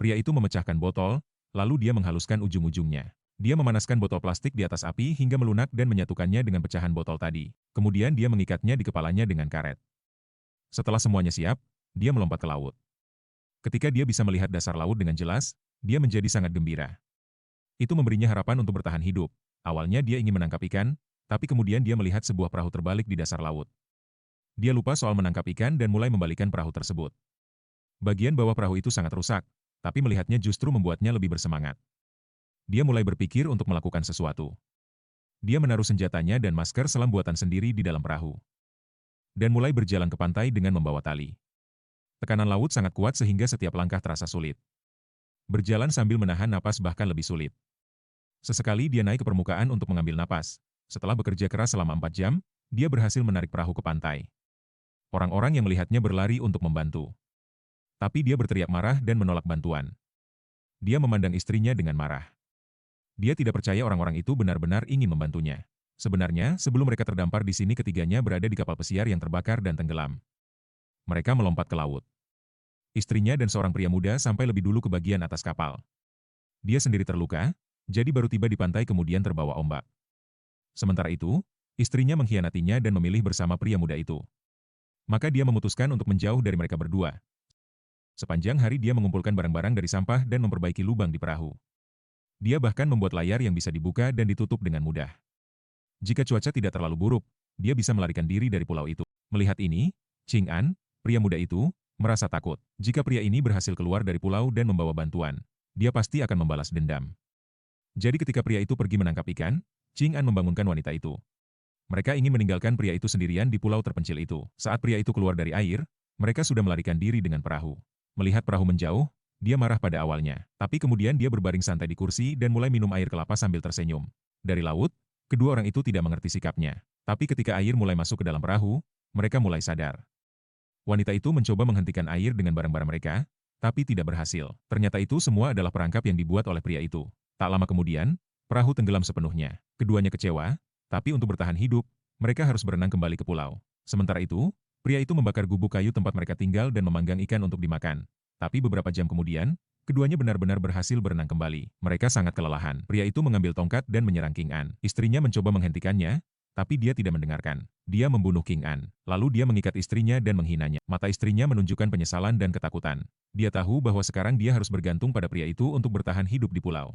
Pria itu memecahkan botol, lalu dia menghaluskan ujung-ujungnya. Dia memanaskan botol plastik di atas api hingga melunak dan menyatukannya dengan pecahan botol tadi. Kemudian dia mengikatnya di kepalanya dengan karet. Setelah semuanya siap, dia melompat ke laut. Ketika dia bisa melihat dasar laut dengan jelas, dia menjadi sangat gembira. Itu memberinya harapan untuk bertahan hidup. Awalnya dia ingin menangkap ikan, tapi kemudian dia melihat sebuah perahu terbalik di dasar laut. Dia lupa soal menangkap ikan dan mulai membalikan perahu tersebut. Bagian bawah perahu itu sangat rusak, tapi melihatnya justru membuatnya lebih bersemangat. Dia mulai berpikir untuk melakukan sesuatu. Dia menaruh senjatanya dan masker selam buatan sendiri di dalam perahu. Dan mulai berjalan ke pantai dengan membawa tali. Tekanan laut sangat kuat sehingga setiap langkah terasa sulit. Berjalan sambil menahan napas bahkan lebih sulit. Sesekali dia naik ke permukaan untuk mengambil napas. Setelah bekerja keras selama 4 jam, dia berhasil menarik perahu ke pantai. Orang-orang yang melihatnya berlari untuk membantu. Tapi dia berteriak marah dan menolak bantuan. Dia memandang istrinya dengan marah. Dia tidak percaya orang-orang itu benar-benar ingin membantunya. Sebenarnya, sebelum mereka terdampar di sini ketiganya berada di kapal pesiar yang terbakar dan tenggelam. Mereka melompat ke laut. Istrinya dan seorang pria muda sampai lebih dulu ke bagian atas kapal. Dia sendiri terluka, jadi baru tiba di pantai kemudian terbawa ombak. Sementara itu, istrinya mengkhianatinya dan memilih bersama pria muda itu. Maka dia memutuskan untuk menjauh dari mereka berdua. Sepanjang hari dia mengumpulkan barang-barang dari sampah dan memperbaiki lubang di perahu. Dia bahkan membuat layar yang bisa dibuka dan ditutup dengan mudah. Jika cuaca tidak terlalu buruk, dia bisa melarikan diri dari pulau itu. Melihat ini, Ching An, pria muda itu, merasa takut. Jika pria ini berhasil keluar dari pulau dan membawa bantuan, dia pasti akan membalas dendam. Jadi ketika pria itu pergi menangkap ikan, Ching An membangunkan wanita itu. Mereka ingin meninggalkan pria itu sendirian di pulau terpencil itu. Saat pria itu keluar dari air, mereka sudah melarikan diri dengan perahu. Melihat perahu menjauh, dia marah pada awalnya. Tapi kemudian dia berbaring santai di kursi dan mulai minum air kelapa sambil tersenyum. Dari laut, kedua orang itu tidak mengerti sikapnya. Tapi ketika air mulai masuk ke dalam perahu, mereka mulai sadar. Wanita itu mencoba menghentikan air dengan barang-barang mereka, tapi tidak berhasil. Ternyata itu semua adalah perangkap yang dibuat oleh pria itu. Tak lama kemudian, perahu tenggelam sepenuhnya. Keduanya kecewa, tapi untuk bertahan hidup, mereka harus berenang kembali ke pulau. Sementara itu, pria itu membakar gubuk kayu tempat mereka tinggal dan memanggang ikan untuk dimakan. Tapi beberapa jam kemudian, keduanya benar-benar berhasil berenang kembali. Mereka sangat kelelahan. Pria itu mengambil tongkat dan menyerang King An. Istrinya mencoba menghentikannya, tapi dia tidak mendengarkan. Dia membunuh King An. Lalu dia mengikat istrinya dan menghinanya. Mata istrinya menunjukkan penyesalan dan ketakutan. Dia tahu bahwa sekarang dia harus bergantung pada pria itu untuk bertahan hidup di pulau.